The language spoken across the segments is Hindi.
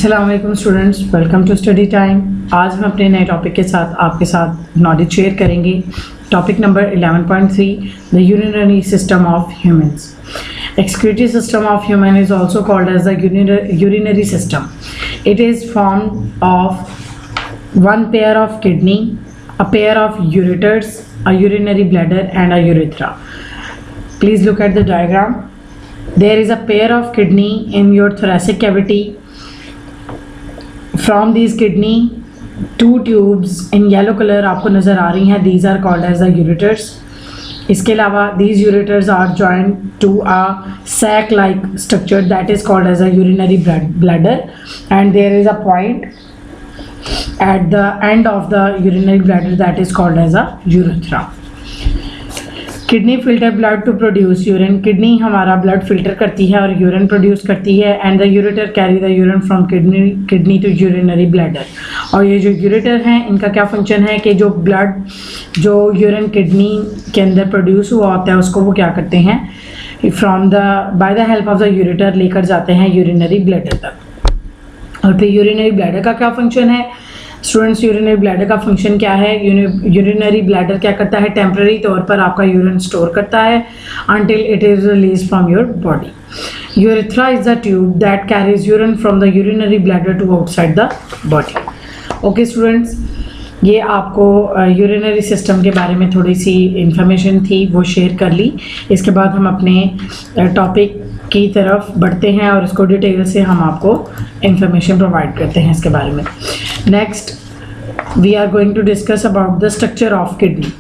अस्सलाम वालेकुम students, welcome to study time. आज हम अपने नए टॉपिक के साथ आपके साथ नॉलेज शेयर करेंगे। Topic number 11.3 the urinary system of humans. Excretory system of human is also called as the urinary system. It is formed of one pair of kidney, a pair of ureters, a urinary bladder and a urethra. Please look at the diagram. There is a pair of kidney in your thoracic cavity. From these kidney, two tubes in yellow color आपको नज़र आ रही हैं. These are called as the ureters. इसके अलावा these ureters are joined to a sac-like structure that is called as a urinary bladder, and there is a point at the end of the urinary bladder that is called as a urethra. Kidney filter blood to produce urine. Kidney हमारा blood filter करती है और urine produce करती है, and the ureter carry the urine from kidney to urinary bladder. और ये जो ureter हैं इनका क्या function है कि जो blood जो urine kidney के अंदर produce हुआ होता है उसको वो क्या करते हैं by the help of the ureter लेकर जाते हैं urinary bladder तक। और फिर urinary bladder का क्या function है स्टूडेंट्स? यूरिनरी ब्लैडर का फंक्शन क्या है? यूरिनरी ब्लैडर क्या करता है? टेम्पररी तौर पर आपका यूरिन स्टोर करता है until it is released from your body. Urethra is the tube that carries urine from the urinary bladder to outside the body. Okay students, ये आपको यूरिनरी सिस्टम के बारे में थोड़ी सी इंफॉर्मेशन थी वो शेयर कर ली। इसके बाद हम अपने टॉपिक की तरफ बढ़ते हैं और इसको डिटेल से हम आपको इंफॉर्मेशन प्रोवाइड करते हैं इसके बारे में। Next we are going to discuss about the structure of kidney.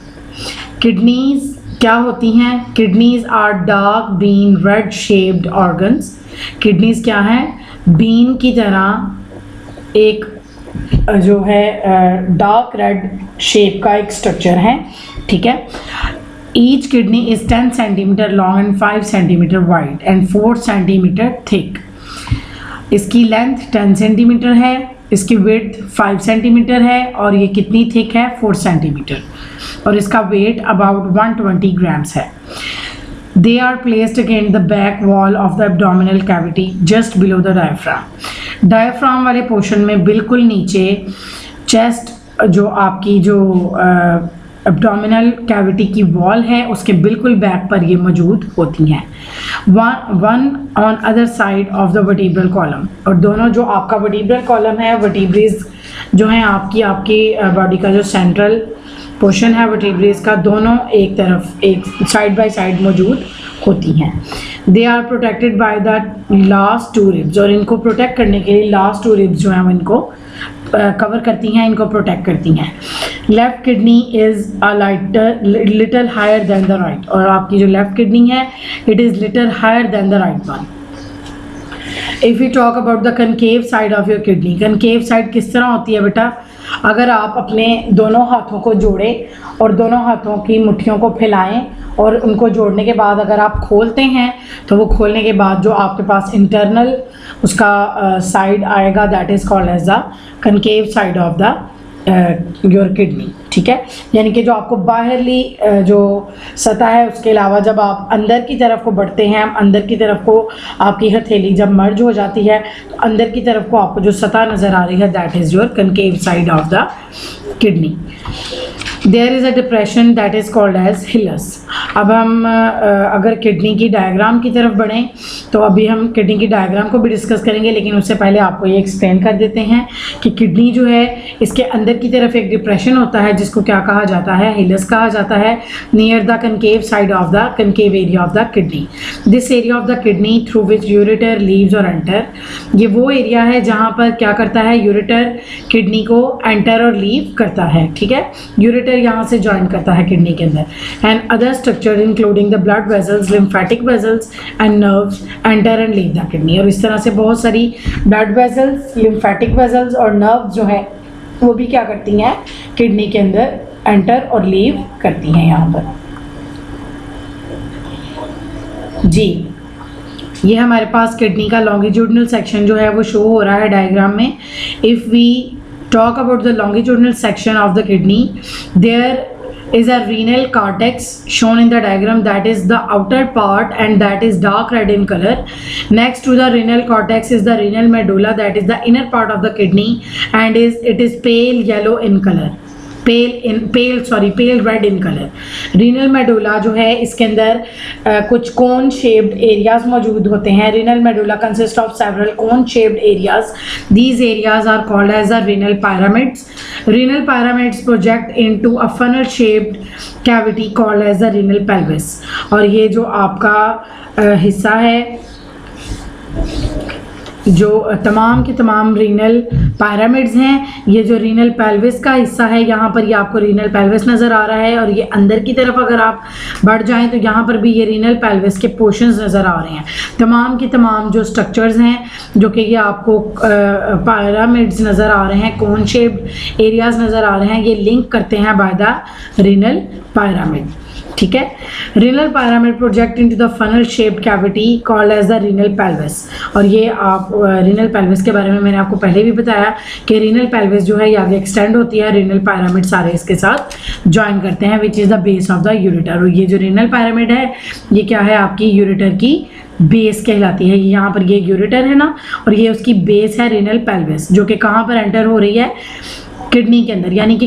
Kidneys क्या होती हैं? Kidneys are dark bean red shaped organs. Kidneys क्या है? बीन की तरह एक जो है डार्क रेड शेप का एक स्ट्रक्चर है, ठीक है। Each kidney is 10 centimeter long and 5 centimeter wide and 4 centimeter thick. इसकी लेंथ 10 सेंटीमीटर है, इसकी विड्थ 5 सेंटीमीटर है और ये कितनी थिक है? 4 सेंटीमीटर, और इसका वेट अबाउट 120 ग्राम्स है। They are placed against the back wall of the abdominal cavity just below the diaphragm. Diaphragm वाले पोर्शन में बिल्कुल नीचे चेस्ट जो आपकी जो एब्डोमिनल कैविटी की वॉल है उसके बिल्कुल बैक पर ये मौजूद होती हैं। One on other side of the vertebral column, और दोनों जो आपका वर्टिब्रल कॉलम है, वर्टिब्रेज जो हैं आपकी बॉडी का जो सेंट्रल पोर्शन है वर्टिब्रेज का, दोनों एक तरफ एक साइड बाय साइड मौजूद होती हैं। They are protected by the last two ribs, और इनको प्रोटेक्ट करने के लिए लास्ट टू रिब्स जो हैं इनको कवर करती हैं, इनको प्रोटेक्ट करती हैं। Left kidney is a little higher than the right, और आपकी जो लेफ्ट किडनी है it is little higher than the right one. If you talk about the concave side of your kidney, concave side किस तरह होती है बेटा? अगर आप अपने दोनों हाथों को जोड़ें और दोनों हाथों की मुट्ठियों को फैलाएं और उनको जोड़ने के बाद अगर आप खोलते हैं तो वो खोलने के बाद जो आपके पास इंटरनल उसका साइड आएगा that is called as the concave side of the your kidney, ठीक है। यानी कि जो आपको बाहरली जो सतह है उसके अलावा जब आप अंदर की तरफ को बढ़ते हैं, अंदर की तरफ को आपकी हथेली जब मर्ज हो जाती है तो अंदर की तरफ को आपको जो सतह नज़र आ रही है that is your concave side of the kidney. There is a depression that is called as hilus. अब हम अगर किडनी की डायग्राम की तरफ बढ़ें तो अभी हम किडनी की डायग्राम को भी डिस्कस करेंगे, लेकिन उससे पहले आपको ये एक्सप्लेन कर देते हैं कि किडनी जो है इसके अंदर की तरफ एक डिप्रेशन होता है जिसको क्या कहा जाता है? हिलस कहा जाता है, near the concave side of the concave area of the kidney. This area of the kidney through which ureter leaves और एंटर, ये वो एरिया है जहाँ पर क्या करता है? यूरेटर किडनी को एंटर और लीव करता है, ठीक है। यूरेटर यहाँ से ज्वाइन करता है किडनी के अंदर। And other structure including the blood vessels, lymphatic vessels and nerves enter and leave the kidney. और इस तरह से बहुत सारी ब्लड वेजल्स, लिम्फेटिक वेजल्स और नर्व्स जो है वो भी क्या करती हैं? किडनी के अंदर एंटर और लीव करती हैं यहाँ पर। जी, ये हमारे पास किडनी का लॉन्गिट्यूडनल सेक्शन जो है वो शो हो रहा है डायग्राम में। If we talk about the longitudinal section of the kidney, there is a renal cortex shown in the diagram, that is the outer part and that is dark red in color. Next to the renal cortex is the renal medulla, that is the inner part of the kidney and it is pale yellow in color, pale red in color. Renal medulla जो है इसके अंदर कुछ कोन शेप्ड एरियाज मौजूद होते हैं. Renal medulla consist of several cone shaped areas. These areas are called as the renal pyramids. Renal pyramids project into a funnel shaped cavity called as the renal pelvis. और ये जो आपका हिस्सा है, जो तमाम के तमाम रीनल पायरामिड्स हैं, ये जो रीनल पेल्विस का हिस्सा है, यहाँ पर ये आपको रीनल पेल्विस नज़र आ रहा है और ये अंदर की तरफ अगर आप बढ़ जाएं तो यहाँ पर भी ये रीनल पेल्विस के पोर्शंस नज़र आ रहे हैं. तमाम के तमाम जो स्ट्रक्चर्स हैं जो कि ये आपको पायरामिड्स नज़र आ रहे हैं, कोन शेप्ड एरियाज नज़र आ रहे हैं, ये लिंक करते हैं बाय द रीनल पायरामिड. ठीक है. Renal pyramid project into the funnel shaped cavity called as the renal pelvis. और ये आप रीनल पेल्विस के बारे में मैंने आपको पहले भी बताया कि रीनल पेल्विस जो है ये आगे एक्सटेंड होती है, रीनल पायरामिड सारे इसके साथ ज्वाइन करते हैं, which is the base of the ureter. और ये जो रीनल पायरामिड है ये क्या है, आपकी यूरेटर की बेस कहलाती है. यहाँ पर ये यूरेटर है ना, और ये उसकी बेस है रीनल पेल्विस, जो कि कहाँ पर एंटर हो रही है, किडनी के अंदर. यानी कि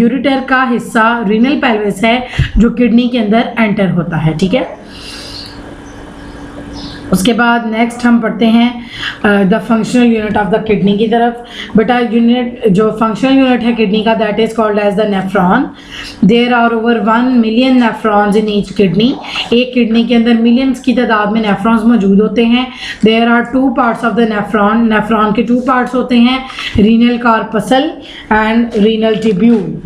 यूरेटर का हिस्सा रीनल पेल्विस है जो किडनी के अंदर एंटर होता है. ठीक है. उसके बाद नेक्स्ट हम पढ़ते हैं the functional unit of the kidney की तरफ. बेटा यूनिट जो फंक्शनल यूनिट है किडनी का, that is called as the nephron. There are over 1 million nephrons in each kidney. एक किडनी के अंदर मिलियंस की तादाद में नेफ्रॉन्स मौजूद होते हैं. There are 2 parts of the nephron. Nephron के 2 पार्ट्स होते हैं, renal corpuscle and renal tubule.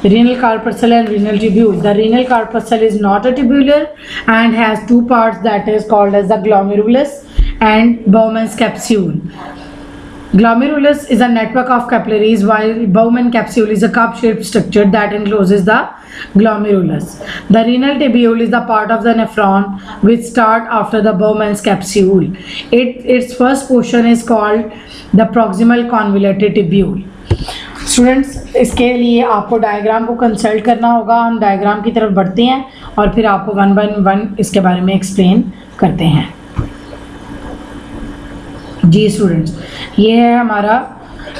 Renal corpuscle and renal tubule. The renal corpuscle is not a tubular and has 2 parts, that is called as the glomerulus and Bowman's capsule. Glomerulus is a network of capillaries while Bowman capsule is a cup-shaped structure that encloses the glomerulus. The renal tubule is the part of the nephron which start after the Bowman's capsule. Its first portion is called the proximal convoluted tubule. Students, इसके लिए आपको डायग्राम को कंसल्ट करना होगा. हम डायग्राम की तरफ बढ़ते हैं और फिर आपको 1 बाय 1 इसके बारे में एक्सप्लेन करते हैं. जी स्टूडेंट्स, ये है हमारा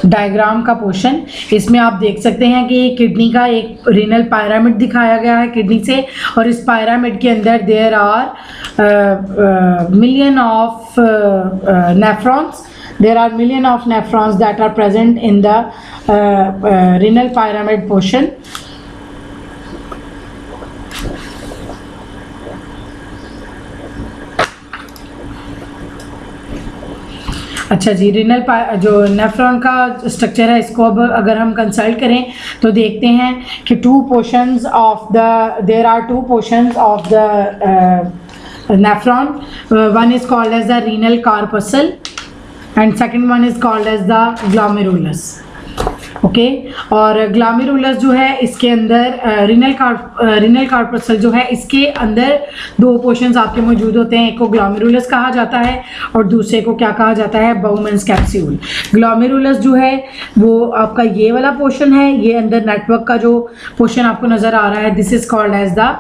डायग्राम का पोर्शन. इसमें आप देख सकते हैं कि किडनी का एक रीनल पायरामिड दिखाया गया है किडनी से, और इस पायरामिड के अंदर there are million of nephrons. There are million of nephrons that are present in the renal pyramid portion. अच्छा जी, रीनल जो नेफ्रॉन का स्ट्रक्चर है, इसको अब अगर हम कंसल्ट करें तो देखते हैं कि there are 2 portions of the nephron. One is called as the renal corpuscle and second one is called as the glomerulus. Okay. और ग्लोमेरुलस जो है इसके अंदर रीनल कार्पसल जो है इसके अंदर 2 पोर्शंस आपके मौजूद होते हैं. एक को ग्लोमेरुलस कहा जाता है और दूसरे को क्या कहा जाता है, बाउमन्स कैप्सूल. ग्लोमेरुलस जो है वो आपका ये वाला पोर्शन है, ये अंदर नेटवर्क का जो पोर्शन आपको नज़र आ रहा है, this is called as the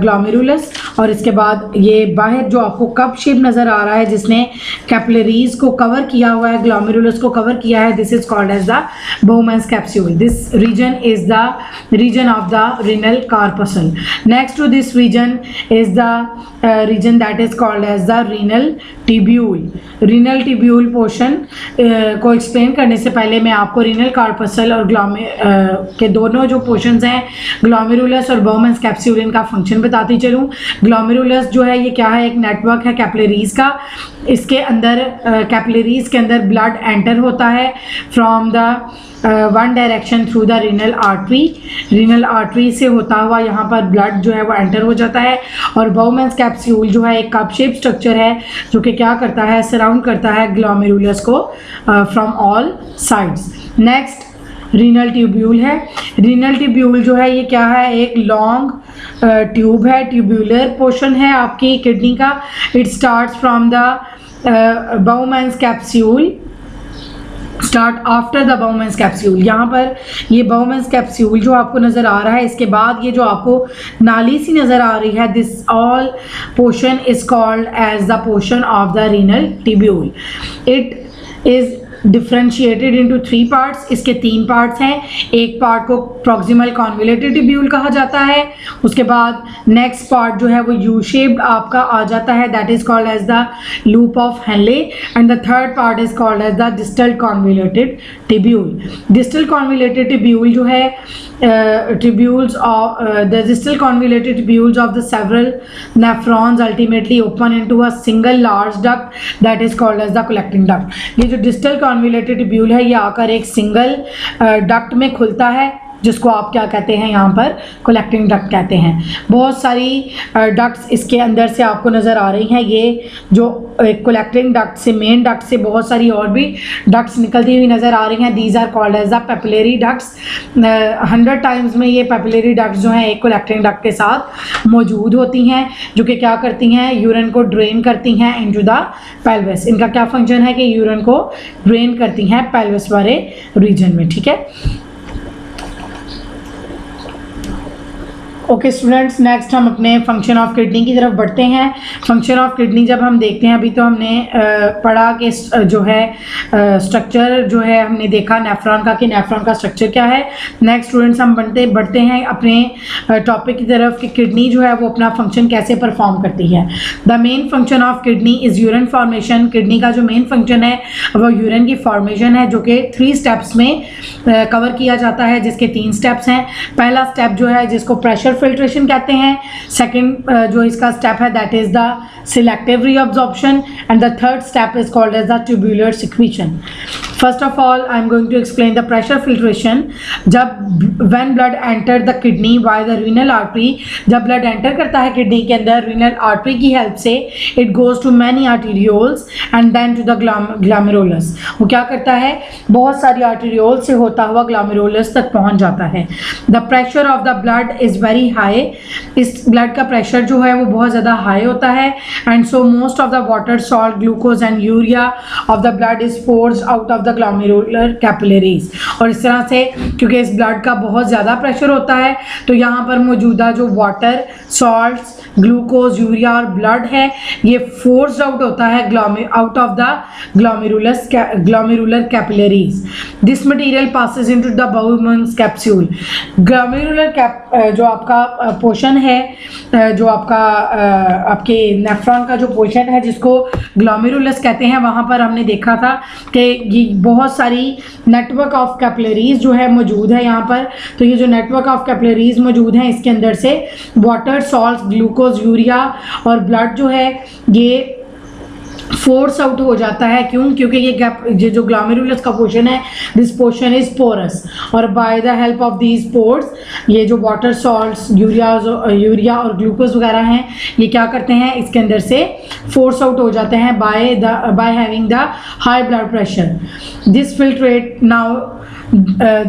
glomerulus. और इसके बाद ये बाहर जो आपको कप शेप नज़र आ रहा है जिसने कैपिलरीज को कवर किया हुआ है, ग्लोमेरुलस को कवर किया है, this is called as the Bowman's capsule. This region is the region of the renal corpuscle. Next to this region is the region that is called as the renal tubule. Renal tubule portion को explain करने से पहले मैं आपको renal corpuscle और के दोनों जो portions हैं, glomerulus और Bowman's capsule, इनका function बताती चलूँ. Glomerulus जो है ये क्या है, एक network है capillaries का. इसके अंदर capillaries के अंदर blood enter होता है from the one direction through the renal artery. Renal artery से होता हुआ यहाँ पर ब्लड जो है वो एंटर हो जाता है. और बाउमन्स कैप्सूल जो है एक कप शेप स्ट्रक्चर है जो कि क्या करता है, सराउंड करता है ग्लोमेरुलस को from all sides. Next renal tubule है. रीनल ट्यूब्यूल जो है ये क्या है, एक लॉन्ग ट्यूब है, ट्यूब्यूलर पोर्शन है आपकी किडनी का. It starts from the Bowman's capsule start after the Bowman's capsule. यहाँ पर ये बाउमेंस कैप्सूल जो आपको नज़र आ रहा है, इसके बाद ये जो आपको नाली सी नज़र आ रही है, this all portion is called as the portion of the renal tubule. It is differentiated into 3 parts. इसके 3 पार्ट्स हैं। एक पार्ट को प्रॉक्सिमल कॉन्वोल्यूटेड ट्यूब्यूल कहा जाता है। उसके बाद नेक्स्ट पार्ट जो है वो यू शेप्ड आपका आ जाता है, that is called as the loop of Henle, and the third part is called as the distal convoluted tubule. Distal convoluted tubule जो है tubules of the distal convoluted tubules of the several nephrons ultimately open into a single large duct that is called as the collecting duct। ये जो distal convoluted tubule है ये आकर एक सिंगल डक्ट में खुलता है, जिसको आप क्या कहते हैं यहाँ पर कलेक्टिंग डक्ट कहते हैं। बहुत सारी डक्ट्स इसके अंदर से आपको नज़र आ रही हैं। ये जो कलेक्टिंग डक्ट से, मेन डक्ट से बहुत सारी और भी डक्ट्स निकलती हुई नज़र आ रही हैं। These are called as the papillary ducts. 100 times में ये पेपिलरी डक्ट्स जो हैं एक कलेक्टिंग डक्ट के साथ मौजूद होती हैं, जो कि क्या करती हैं, यूरिन को ड्रेन करती हैं इनटू द पेल्विस। इनका क्या फंक्शन है कि यूरिन को ड्रेन करती हैं पेल्विस वाले रीजन में, ठीक है। ओके स्टूडेंट्स, नेक्स्ट हम अपने फंक्शन ऑफ किडनी की तरफ बढ़ते हैं। फंक्शन ऑफ किडनी जब हम देखते हैं, अभी तो हमने पढ़ा कि जो है स्ट्रक्चर जो है हमने देखा नेफ्रॉन का, कि नेफ्रॉन का स्ट्रक्चर क्या है। नेक्स्ट स्टूडेंट्स हम बढ़ते हैं अपने टॉपिक की तरफ कि किडनी जो है वो अपना फंक्शन कैसे परफॉर्म करती है। The main function of kidney is urine formation. Kidney का जो मेन फंक्शन है वो यूरिन की फॉर्मेशन है, जो कि 3 स्टेप्स में कवर किया जाता है, जिसके 3 स्टेप्स हैं। पहला स्टेप जो है जिसको प्रेशर फिल्ट्रेशन कहते हैं। सेकंड जो इसका स्टेप है that is the selective reabsorption, and the third step is called as the tubular secretion. First of all I am going to explain the pressure filtration. जब when blood enter the kidney by the renal artery, जब ब्लड एंटर करता है किडनी के अंदर रीनल आर्टरी की हेल्प से, it goes to many arterioles and then to the glomerulus. वो क्या करता है, बहुत सारी आर्टेरियोल से होता हुआ ग्लोमेरुलस तक पहुंच जाता है। The pressure of the blood is very high. इस ब्लड का प्रेशर जो है वो बहुत ज़्यादा हाई होता है, and so most of the water, salt, glucose and urea of the blood is forced out of the glomerular capillaries. और इस तरह से क्योंकि इस ब्लड का बहुत ज़्यादा प्रेशर होता है, तो यहाँ पर मौजूदा जो वाटर, सॉल्ट्स, ग्लूकोज, यूरिया और ब्लड है ये फोर्स्ड आउट होता है out of the glomerular capillaries. This material passes into the Bowman's capsule. Glomerular जो आपका पोर्शन है, जो आपका आपके नेफ्रॉन का जो पोर्शन है जिसको ग्लोमेरुलस कहते हैं, वहाँ पर हमने देखा था कि ये बहुत सारी नेटवर्क ऑफ कैपिलरीज जो है मौजूद है यहाँ पर। तो ये जो नेटवर्क ऑफ कैपिलरीज मौजूद हैं, इसके अंदर से वाटर, सॉल्ट, ग्लूकोज, यूरिया और ब्लड जो है ये फोर्स आउट हो जाता है। क्यों? क्योंकि ये जो ग्लोमेरुलस का पोर्शन है, दिस पोर्शन इज पोरस, और bye the help of these pores ये जो वाटर, सॉल्ट्स, यूरिया और ग्लूकोज वगैरह हैं ये क्या करते हैं, इसके अंदर से फोर्स आउट हो जाते हैं by having the high blood pressure. This filtrate now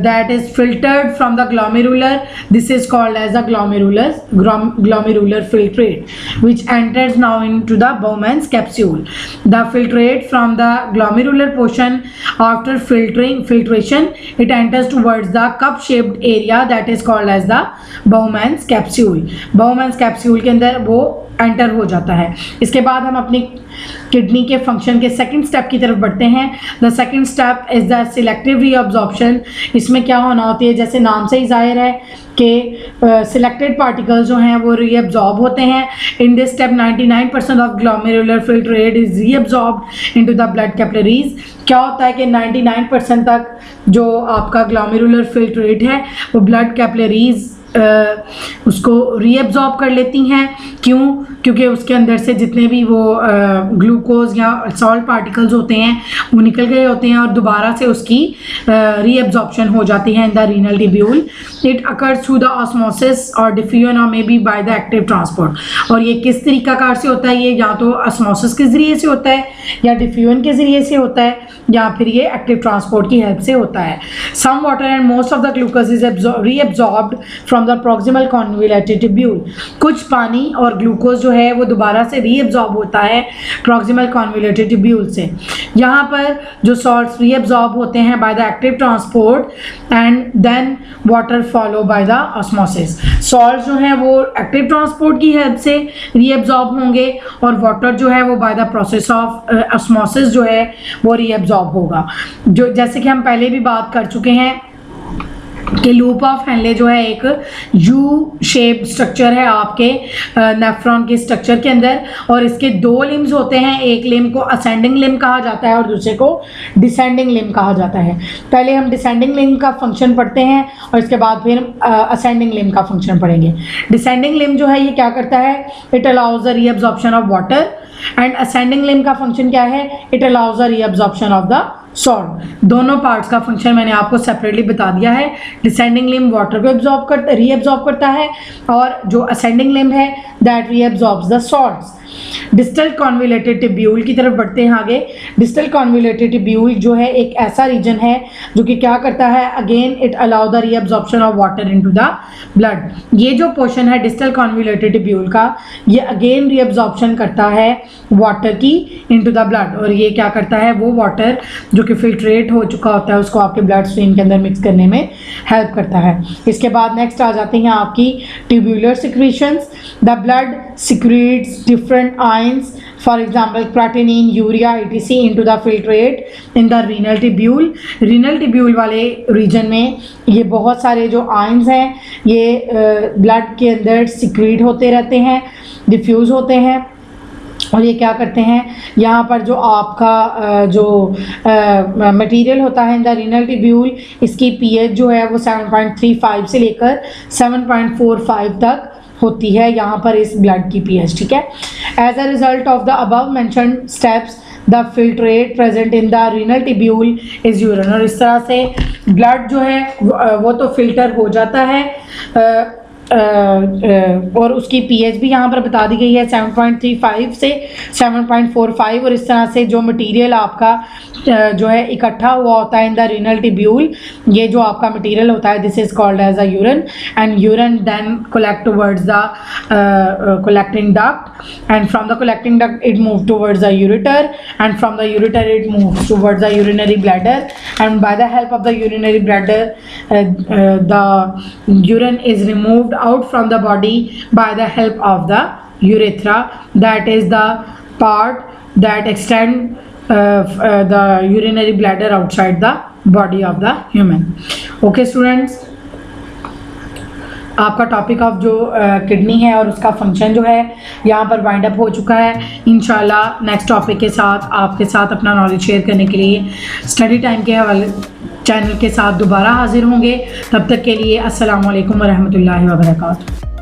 that is filtered from the glomerular, this is called as the glomerular filtrate, which enters now into the Bowman's capsule. The filtrate from the glomerular portion, after filtration, it enters towards the cup shaped area that is called as the Bowman's capsule. Bowman's capsule के अंदर वो एंटर हो जाता है। इसके बाद हम अपनी किडनी के फंक्शन के सेकंड स्टेप की तरफ बढ़ते हैं। The second step is the selective reabsorption. इसमें क्या होना होती है, जैसे नाम से ही जाहिर है कि सिलेक्टेड पार्टिकल्स जो हैं वो रीअब्जॉर्ब होते हैं। In this step 99% of glomerular filtrate is reabsorbed into the blood capillaries. क्या होता है कि 99% तक जो आपका ग्लोमेरुलर फिल्ट्रेट है वो ब्लड कैपिलरीज उसको रीअब्जॉर्ब कर लेती हैं। क्यों? क्योंकि उसके अंदर से जितने भी वो ग्लूकोज या सॉल्ट पार्टिकल्स होते हैं वो निकल गए होते हैं और दोबारा से उसकी रीअब्जॉर्प्शन हो जाती है इन the renal tubule. It occurs through the osmosis और डिफ्यूजन और may be bye the active transport. और ये किस तरीकाकार से होता है, ये या तो ऑस्मोसिस के ज़रिए से होता है या डिफ्यूजन के ज़रिए से होता है या फिर ये एक्टिव ट्रांसपोर्ट की हेल्प से होता है। Some water and most of the glucose is reabsorbed from the proximal convoluted tubule. कुछ पानी और ग्लूकोज जो है वो दोबारा से रीअब्जॉर्ब होता है प्रॉक्सिमल कॉन्वोल्यूटेड ट्यूब्यूल से। यहाँ पर जो सॉल्ट्स रीअब्जॉर्ब होते हैं by the active transport and then water follow by the osmosis. Salt जो है वो एक्टिव ट्रांसपोर्ट की हेल्प से रीअब्जॉर्ब होंगे और वाटर जो है वो by the process of osmosis जो है वो रीअब्जॉर्ब होगा। जो जैसे कि हम पहले भी बात कर चुके हैं कि लूप ऑफ हेनले जो है एक यू शेप स्ट्रक्चर है आपके नेफ्रॉन के स्ट्रक्चर के अंदर, और इसके दो लिम्स होते हैं। एक लिम को असेंडिंग लिम कहा जाता है और दूसरे को डिसेंडिंग लिम कहा जाता है। पहले हम डिसेंडिंग लिम का फंक्शन पढ़ते हैं और इसके बाद फिर असेंडिंग लिम का फंक्शन पढ़ेंगे। डिसेंडिंग लिम जो है ये क्या करता है, it allows the reabsorption of water, and ascending limb का फंक्शन क्या है, it allows the reabsorption of the salt. दोनों पार्ट्स का फंक्शन मैंने आपको सेपरेटली बता दिया है। डिसेंडिंग लिम वाटर को रीअब्जॉर्ब करता है और जो असेंडिंग लिम है that reabsorbs the salts. Distal convoluted tubule की तरफ बढ़ते हैं आगे। डिस्टल कॉन्वोल्यूटेड ट्यूब्यूल जो है एक ऐसा रीजन है जो कि क्या करता है, again it allow the reabsorption of water into the blood. ये जो पोर्शन है डिस्टल कॉन्वोल्यूटेड ट्यूब्यूल का, ये अगेन रीअब्जॉर्प्शन करता है वाटर की इनटू द ब्लड, और ये क्या करता है, वो वाटर जो कि फिल्ट्रेट हो चुका होता है उसको आपके ब्लड स्ट्रीम के अंदर मिक्स करने में हेल्प करता है। इसके बाद नेक्स्ट आ जाती हैं आपकी tubular secretions. The blood secretes different ions, for example creatinine, urea etc into the filtrate in the renal tubule। renal tubule वाले रीजन में ये बहुत सारे जो आयंस हैं ये ब्लड के अंदर सिक्रीट होते रहते हैं, डिफ्यूज़ होते हैं, और ये क्या करते हैं, यहाँ पर जो आपका जो मटेरियल होता है इन द रीनल ट्यूब्यूल, इसकी पीएच जो है वो 7.35 से लेकर 7.45 तक होती है यहाँ पर इस ब्लड की पीएच, ठीक है। As a result of the above mentioned steps the filtrate present in the renal tubule is urine. और इस तरह से ब्लड जो है वो तो फिल्टर हो जाता है और उसकी पीएच भी यहाँ पर बता दी गई है 7.35 से 7.45, और इस तरह से जो मटेरियल आपका जो है इकट्ठा हुआ होता है इन द रीनल ट्यूब्यूल, ये जो आपका मटेरियल होता है this is called as a urine, and urine then collect towards the collecting duct, and from the collecting duct it move towards the ureter, and from the ureter it moves towards the urinary bladder, and by the help of the urinary bladder the urine is removed out from the body by the help of the urethra, that is the part that extend the urinary bladder outside the body of the human। okay students, आपका टॉपिक ऑफ जो किडनी है और उसका फंक्शन जो है यहाँ पर वाइंड अप हो चुका है। इंशाल्लाह नेक्स्ट टॉपिक के साथ आपके साथ अपना नॉलेज शेयर करने के लिए स्टडी टाइम के हवाले चैनल के साथ दोबारा हाजिर होंगे। तब तक के लिए अस्सलाम वालेकुम व रहमतुल्लाहि व बरकातुहू।